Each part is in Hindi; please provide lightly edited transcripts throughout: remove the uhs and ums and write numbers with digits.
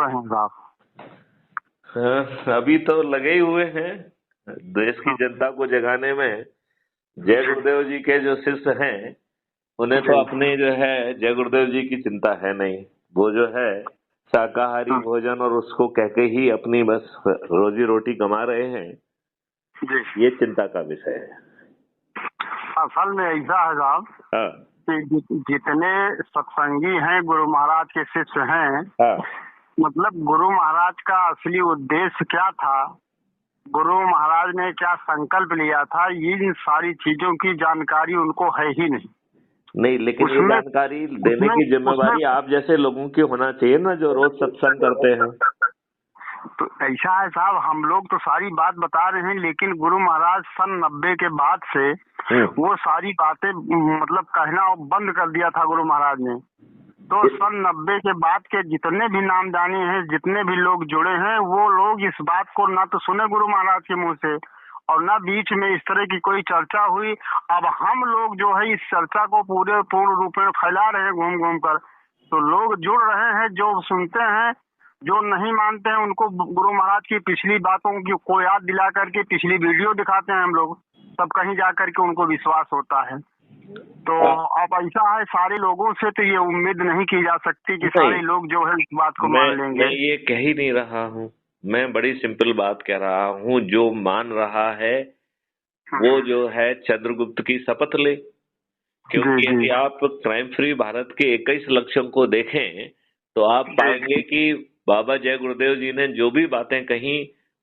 रहे हैं साहब? अभी तो लगे ही हुए हैं देश की जनता को जगाने में। जय गुरुदेव जी के जो शिष्य हैं उन्हें तो अपने जो है जय गुरुदेव जी की चिंता है नहीं। वो जो है शाकाहारी भोजन और उसको कह के ही अपनी बस रोजी रोटी कमा रहे हैं। जी, ये चिंता का विषय है। असल में ऐसा है साहब हाँ कि जितने सत्संगी हैं गुरु महाराज के शिष्य हैं, हाँ मतलब गुरु महाराज का असली उद्देश्य क्या था, गुरु महाराज ने क्या संकल्प लिया था, इन सारी चीजों की जानकारी उनको है ही नहीं। नहीं, लेकिन ये उसमें जानकारी देने उसमें की जिम्मेवारी उसमें आप जैसे लोगों की होना चाहिए ना, जो रोज सत्संग करते हैं। तो ऐसा है साहब, हम लोग तो सारी बात बता रहे हैं, लेकिन गुरु महाराज सन 90 के बाद से वो सारी बातें मतलब कहना बंद कर दिया था गुरु महाराज ने। तो सन 90 के बाद के जितने भी नाम जाने हैं, जितने भी लोग जुड़े हैं, वो लोग इस बात को ना तो सुने गुरु महाराज के मुंह से और ना बीच में इस तरह की कोई चर्चा हुई। अब हम लोग जो है इस चर्चा को पूर्ण रूप में फैला रहे हैं घूम घूम कर। तो लोग जुड़ रहे हैं, जो सुनते हैं, जो नहीं मानते हैं उनको गुरु महाराज की पिछली बातों की को याद दिला करके पिछली वीडियो दिखाते हैं हम लोग, तब कहीं जा करके उनको विश्वास होता है। तो अब ऐसा है, सारे लोगों से तो ये उम्मीद नहीं की जा सकती कि सारे लोग जो है इस बात को मान लेंगे। मैं ये कह ही नहीं रहा हूँ, मैं बड़ी सिंपल बात कह रहा हूँ। जो मान रहा है वो जो है चंद्रगुप्त की शपथ ले। क्योंकि यदि आप क्राइम फ्री भारत के 21 लक्ष्यों को देखें तो आप पाएंगे कि बाबा जय गुरुदेव जी ने जो भी बातें कही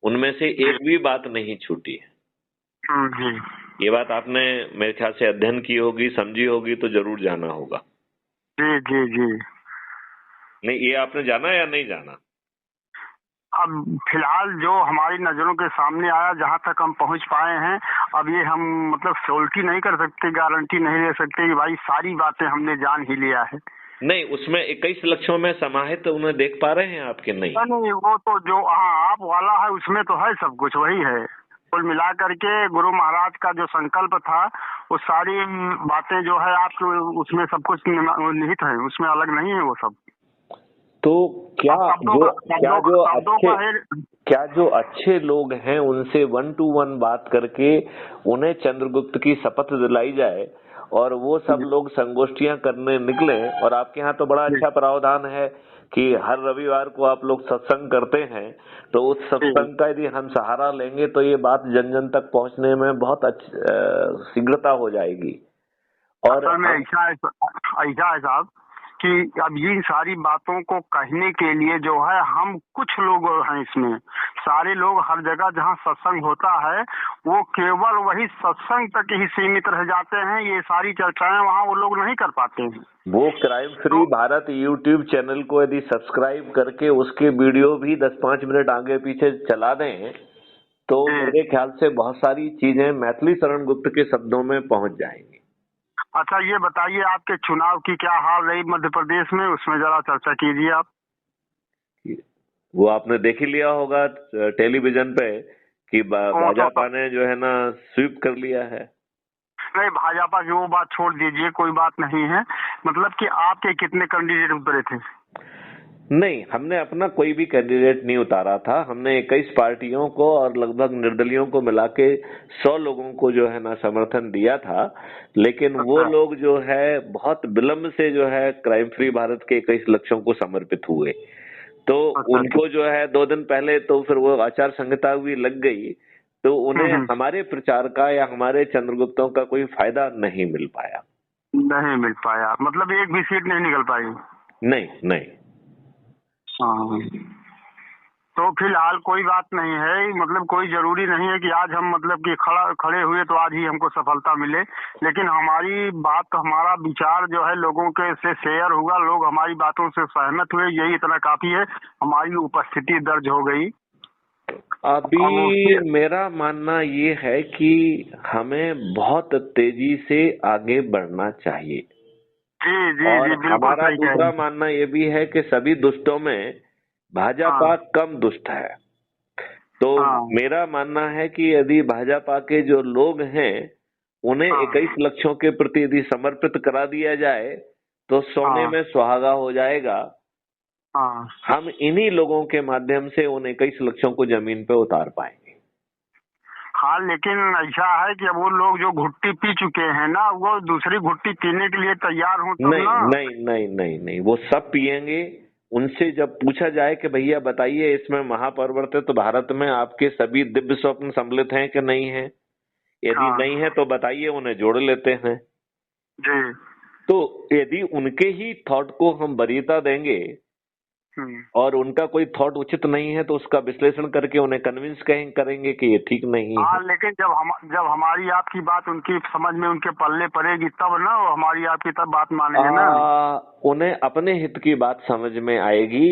उनमें से एक भी बात नहीं छूटी है। ये बात आपने मेरे ख्याल से अध्ययन की होगी, समझी होगी, तो जरूर जाना होगा। जी जी जी। नहीं, ये आपने जाना या नहीं जाना? अब फिलहाल जो हमारी नजरों के सामने आया, जहाँ तक हम पहुँच पाए हैं, अब ये हम मतलब श्योरिटी नहीं कर सकते, गारंटी नहीं ले सकते कि भाई सारी बातें हमने जान ही लिया है। नहीं, उसमें 21 लक्ष्यों में समाहित उन्हें देख पा रहे हैं आपके? नहीं, वो तो जो आप वाला है उसमें तो है, सब कुछ वही है। कुल मिला करके गुरु महाराज का जो संकल्प था वो सारी बातें जो है आपके उसमें सब कुछ निहित है, उसमें अलग नहीं है वो सब। तो क्या जो अच्छे लोग हैं उनसे 1 to 1 बात करके उन्हें चंद्रगुप्त की शपथ दिलाई जाए और वो सब लोग संगोष्ठियां करने निकले। और आपके यहाँ तो बड़ा अच्छा प्रावधान है कि हर रविवार को आप लोग सत्संग करते हैं, तो उस सत्संग का यदि हम सहारा लेंगे तो ये बात जन जन तक पहुंचने में बहुत शीघ्रता हो जाएगी। और ऐसा है साहब कि अब ये सारी बातों को कहने के लिए जो है हम कुछ लोग हैं इसमें, सारे लोग हर जगह जहाँ सत्संग होता है वो केवल वही सत्संग तक ही सीमित रह जाते हैं। ये सारी चर्चाएं वहाँ वो लोग नहीं कर पाते हैं। वो crime free Bharat YouTube channel को यदि सब्सक्राइब करके उसके वीडियो भी 10-5 मिनट आगे पीछे चला दें तो मेरे ख्याल से बहुत सारी चीजें मैथिली शरण गुप्त के शब्दों में पहुंच जाएंगी। अच्छा, ये बताइए आपके चुनाव की क्या हाल रही मध्य प्रदेश में, उसमें जरा चर्चा कीजिए आप। वो आपने देख ही लिया होगा टेलीविजन पे कि भाजपा ने जो है ना स्वीप कर लिया है। नहीं, भाजपा की वो बात छोड़ दीजिए, कोई बात नहीं है। मतलब कि आपके कितने कैंडिडेट उतरे थे? नहीं, हमने अपना कोई भी कैंडिडेट नहीं उतारा था। हमने 21 पार्टियों को और लगभग निर्दलियों को मिला के 100 लोगों को जो है ना समर्थन दिया था। लेकिन वो लोग जो है बहुत विलंब से जो है क्राइम फ्री भारत के 21 लक्ष्यों को समर्पित हुए। तो उनको जो है 2 दिन पहले तो फिर वो आचार संहिता भी लग गई, तो उन्हें हमारे प्रचार का या हमारे चंद्रगुप्तों का कोई फायदा नहीं मिल पाया। मतलब एक भी सीट नहीं निकल पाई? नहीं। हाँ, तो फिलहाल कोई बात नहीं है, मतलब कोई जरूरी नहीं है कि आज हम मतलब कि खड़े हुए तो आज ही हमको सफलता मिले। लेकिन हमारी बात, हमारा विचार जो है लोगों के से शेयर हुआ, लोग हमारी बातों से सहमत हुए, यही इतना काफी है। हमारी उपस्थिति दर्ज हो गई। अभी मेरा मानना ये है कि हमें बहुत तेजी से आगे बढ़ना चाहिए। और हमारा दूसरा मानना ये भी है कि सभी दुष्टों में भाजपा कम दुष्ट है। तो मेरा मानना है कि यदि भाजपा के जो लोग हैं उन्हें 21 लक्ष्यों के प्रति यदि समर्पित करा दिया जाए तो सोने में सुहागा हो जाएगा। हाँ हम इन्हीं लोगों के माध्यम से उन 21 लक्षों को जमीन पे उतार पाएंगे। हाँ, लेकिन ऐसा है कि अब वो लोग जो घुट्टी पी चुके हैं ना, वो दूसरी घुट्टी पीने के लिए तैयार हो तब नहीं ना। नहीं नहीं नहीं नहीं, वो सब पिएंगे। उनसे जब पूछा जाए कि भैया बताइए इसमें महापरिवर्तित भारत में आपके सभी दिव्य स्वप्न सम्मिलित हैं कि नहीं है, यदि हाँ नहीं है तो बताइए, उन्हें जोड़ लेते हैं। जी। तो यदि उनके ही थॉट को हम वरीयता देंगे और उनका कोई थॉट उचित नहीं है तो उसका विश्लेषण करके उन्हें कन्विंस करेंगे कि ये ठीक नहीं है। हाँ, लेकिन जब हमारी आपकी बात उनकी समझ में उनके पल्ले पड़ेगी तब ना वो हमारी आपकी तब बात मानेंगे ना। उन्हें अपने हित की बात समझ में आएगी।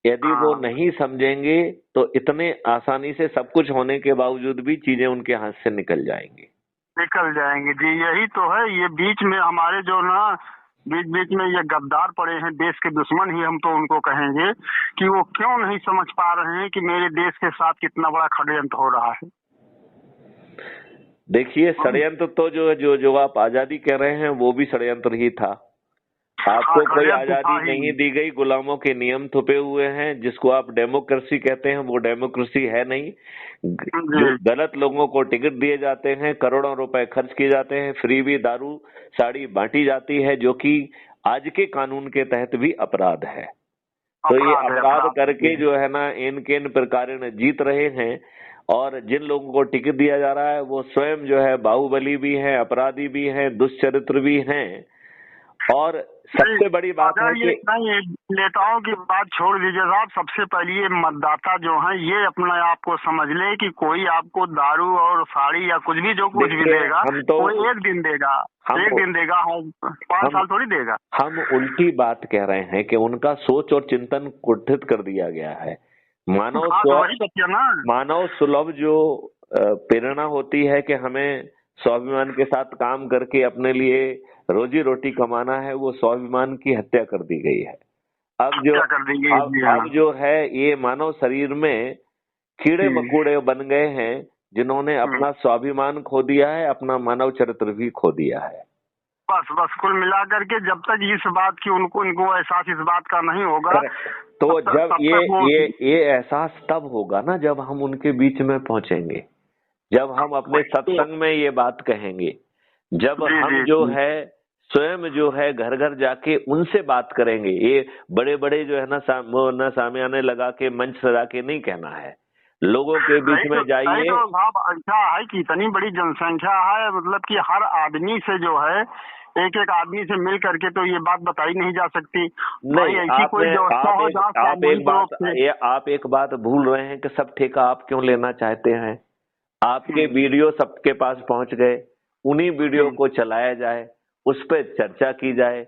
यदि वो हाँ, नहीं समझेंगे तो इतने आसानी से सब कुछ होने के बावजूद भी चीजें उनके हाथ से निकल जाएंगी। निकल जाएंगे जी, यही तो है। ये बीच में हमारे जो ना बीच बीच में ये गद्दार पड़े हैं, देश के दुश्मन ही हम तो उनको कहेंगे कि वो क्यों नहीं समझ पा रहे हैं कि मेरे देश के साथ कितना बड़ा षड्यंत्र हो रहा है। देखिए, षड्यंत्र तो जो आप आजादी कह रहे हैं वो भी षड्यंत्र ही था। आपको कोई आजादी नहीं दी गई, गुलामों के नियम थोपे हुए हैं। जिसको आप डेमोक्रेसी कहते हैं वो डेमोक्रेसी है नहीं। जो गलत लोगों को टिकट दिए जाते हैं, करोड़ों रुपए खर्च किए जाते हैं, फ्री भी दारू साड़ी बांटी जाती है, जो कि आज के कानून के तहत भी अपराध है। तो ये अपराध करके जो है ना इन केन प्रकार जीत रहे हैं। और जिन लोगों को टिकट दिया जा रहा है वो स्वयं जो है बाहुबली भी हैं, अपराधी भी हैं, दुष्चरित्र भी हैं। और सबसे बड़ी बात है कि नेताओं की बात छोड़ दीजिए साहब, सबसे पहले ये मतदाता जो है ये अपने आप को समझ ले कि कोई आपको दारू और साड़ी या कुछ भी जो कुछ भी देगा कोई एक दिन देगा, हम 5 साल थोड़ी देगा। हम उल्टी बात कह रहे हैं कि उनका सोच और चिंतन कुंठित कर दिया गया है। मानव सुलभ जो प्रेरणा होती है कि हमें स्वाभिमान के साथ काम करके अपने लिए रोजी रोटी कमाना है, वो स्वाभिमान की हत्या कर दी गई है। अब जो है ये मानव शरीर में कीड़े मकोड़े बन गए हैं जिन्होंने अपना स्वाभिमान खो दिया है, अपना मानव चरित्र भी खो दिया है। बस कुल मिलाकर के जब तक इस बात की उनको एहसास इस बात का नहीं होगा तो जब ये एहसास तब होगा ना जब हम उनके बीच में पहुंचेंगे, जब हम अपने सत्संग में ये बात कहेंगे, जब हम जो है स्वयं जो है घर घर जाके उनसे बात करेंगे। ये बड़े बड़े जो है ना सामियाने लगा के मंच सजा के नहीं कहना है, लोगों के बीच में जाइए। अच्छा है कि इतनी बड़ी जनसंख्या है, मतलब कि हर आदमी से जो है एक आदमी से मिल करके तो ये बात बताई नहीं जा सकती। नहीं, आप एक बात भूल रहे हैं कि सब ठेका आप क्यों लेना चाहते हैं। आपके वीडियो सबके पास पहुंच गए, उन्हीं वीडियो को चलाया जाए, उस पर चर्चा की जाए,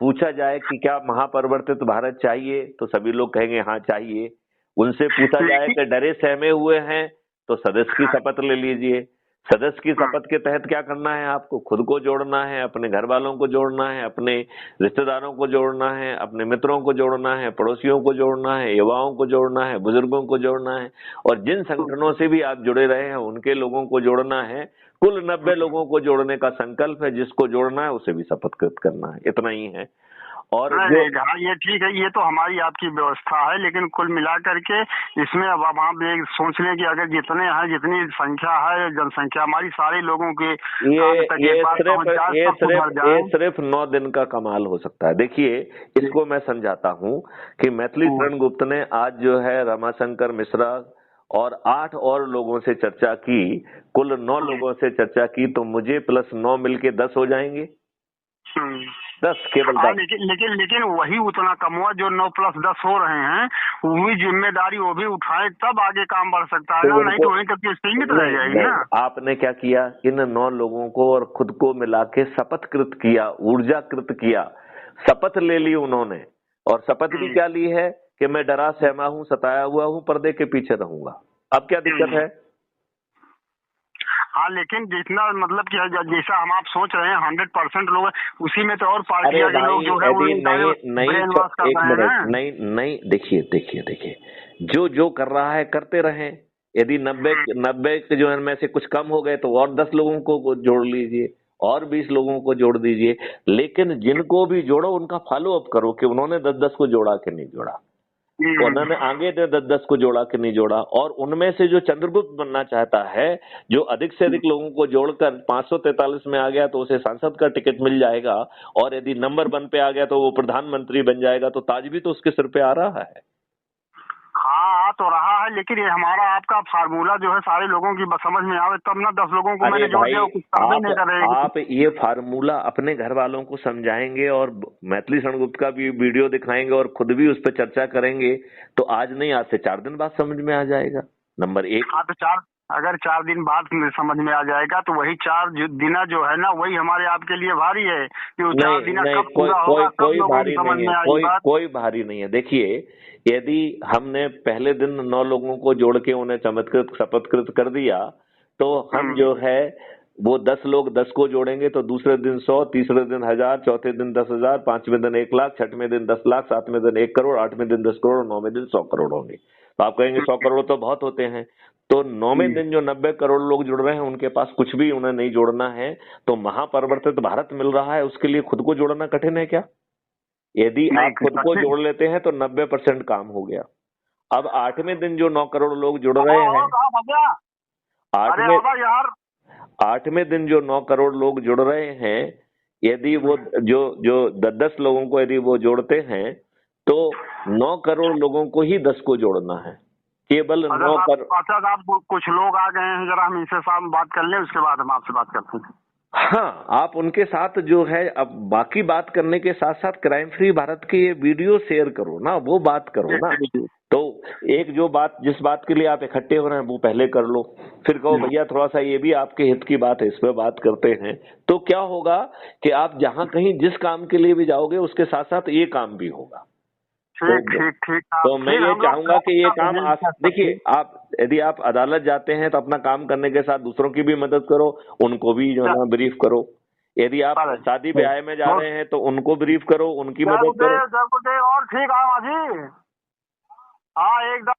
पूछा जाए कि क्या महापरिवर्तित भारत चाहिए, तो सभी लोग कहेंगे हाँ चाहिए। उनसे पूछा जाए कि डरे सहमे हुए हैं तो सदस्य की शपथ ले लीजिए। सदस्य की शपथ के तहत क्या करना है, आपको खुद को जोड़ना है, अपने घर वालों को जोड़ना है, अपने रिश्तेदारों को जोड़ना है, अपने मित्रों को जोड़ना है, पड़ोसियों को जोड़ना है, युवाओं को जोड़ना है, बुजुर्गों को जोड़ना है, और जिन संगठनों से भी आप जुड़े रहे हैं उनके लोगों को जोड़ना है। कुल 90 लोगों को जोड़ने का संकल्प है। जिसको जोड़ना है उसे भी शपथकृत करना है, इतना ही है। और ये ठीक है, ये तो हमारी आपकी व्यवस्था है, लेकिन कुल मिलाकर के इसमें अब हम ये सोच लें कि अगर जितने हैं, जितनी संख्या है जनसंख्या हमारी सारे लोगों के ये सिर्फ 9 दिन का कमाल हो सकता है। देखिए, इसको मैं समझाता हूँ कि मैथिली शरण गुप्त ने आज जो है रमाशंकर मिश्रा और 8 और लोगों से चर्चा की, कुल 9 लोगों से चर्चा की, तो मुझे प्लस 9 मिलके 10 हो जाएंगे। 10 केवल 10। लेकिन वही उतना कम हुआ जो 9 + 10 हो रहे हैं, वही जिम्मेदारी वो भी उठाए तब आगे काम बढ़ सकता है ना, नहीं तो वहीं तक सीमित रह जाएगी ना। आपने क्या किया, इन 9 लोगों को और खुद को मिला के शपथकृत किया, ऊर्जाकृत किया, शपथ ले ली उन्होंने। और शपथ भी क्या ली है कि मैं डरा सहमा हूँ, सताया हुआ हूँ, पर्दे के पीछे रहूंगा। अब क्या दिक्कत है? हाँ, लेकिन जितना मतलब कि जैसा हम आप सोच रहे हैं 100% लोग, उसी में तो और पार्टियां के लोग जो है नहीं, देखिए जो कर रहा है करते रहें। यदि 90 जो है में से कुछ कम हो गए तो और 10 लोगों को जोड़ लीजिए, और 20 लोगों को जोड़ दीजिए, लेकिन जिनको भी जोड़ो उनका फॉलो अप करो कि उन्होंने 10-10 को जोड़ा कि नहीं जोड़ा। उन्होंने आगे 10-10 को जोड़ा कि नहीं जोड़ा। और उनमें से जो चंद्रगुप्त बनना चाहता है, जो अधिक से अधिक लोगों को जोड़कर 543 में आ गया तो उसे सांसद का टिकट मिल जाएगा, और यदि नंबर 1 पे आ गया तो वो प्रधानमंत्री बन जाएगा, तो ताज भी तो उसके सिर पे आ रहा है। हाँ आ तो रहा है, लेकिन ये हमारा आपका फार्मूला जो है सारे लोगों की समझ में आवे तब ना। 10 लोगों को मैंने जोड़ दिया, कुछ काम ही नहीं कर रहे। आप ये फार्मूला अपने घर वालों को समझाएंगे और मैथिली शरणगुप्त का भी वीडियो दिखाएंगे और खुद भी उस पर चर्चा करेंगे, तो आज नहीं, आज से 4 दिन बाद समझ में आ जाएगा। नंबर 1। हाँ तो अगर 4 दिन बाद समझ में आ जाएगा तो वही 4 दिन जो है ना, वही हमारे आपके लिए भारी है कि वो 4 दिन कब पूरा होगा, कब लोगों की समझ में आएगी बात। कोई भारी नहीं है। देखिए, यदि हमने पहले दिन 9 लोगों को जोड़ के उन्हें चमत्कृत शपथकृत कर दिया, तो हम जो है वो 10 लोग 10 को जोड़ेंगे तो दूसरे दिन 100, तीसरे दिन 1000, चौथे दिन 10,000, 5वें दिन 1 लाख, 6वें दिन 10 लाख, 7वें दिन 1 करोड़, 8वें दिन 10 करोड़, 9वें दिन 100 करोड़ होंगे। तो आप कहेंगे 100 करोड़ तो बहुत होते हैं, तो 9वें दिन जो 90 करोड़ लोग जुड़ रहे हैं उनके पास कुछ भी उन्हें नहीं जोड़ना है, तो महापरिवर्तित भारत मिल रहा है, उसके लिए खुद को जोड़ना कठिन है क्या? यदि आप खुद को जोड़ लेते हैं तो 90% काम हो गया। अब 8वें दिन जो 9 करोड़ लोग जुड़ रहे हैं, 8वें दिन जो 9 करोड़ लोग जुड़ रहे हैं, यदि वो जो 10 लोगों को यदि वो जोड़ते हैं तो 9 करोड़ लोगों को ही 10 को जोड़ना है। केवल 9 करोड़। आप कुछ लोग आ गए हैं, जरा हम इनसे साथ बात कर लें, उसके बाद हम आपसे बात करते हैं। हाँ, आप उनके साथ जो है, अब बाकी बात करने के साथ साथ क्राइम फ्री भारत के ये वीडियो शेयर करो ना, वो बात करो ना। तो एक जो बात, जिस बात के लिए आप इकट्ठे हो रहे हैं वो पहले कर लो, फिर कहो भैया थोड़ा सा ये भी आपके हित की बात है, इस पे बात करते हैं। तो क्या होगा कि आप जहां कहीं जिस काम के लिए भी जाओगे उसके साथ साथ ये काम भी होगा। ठीक। तो मैं ये चाहूंगा कि ये काम देखिए, आप यदि आप अदालत जाते हैं तो अपना काम करने के साथ दूसरों की भी मदद करो, उनको भी जो है ना ब्रीफ करो। यदि आप शादी ब्याह में जा रहे हैं तो उनको ब्रीफ करो, उनकी मदद करो। और ठीक है जी, हाँ एकदम।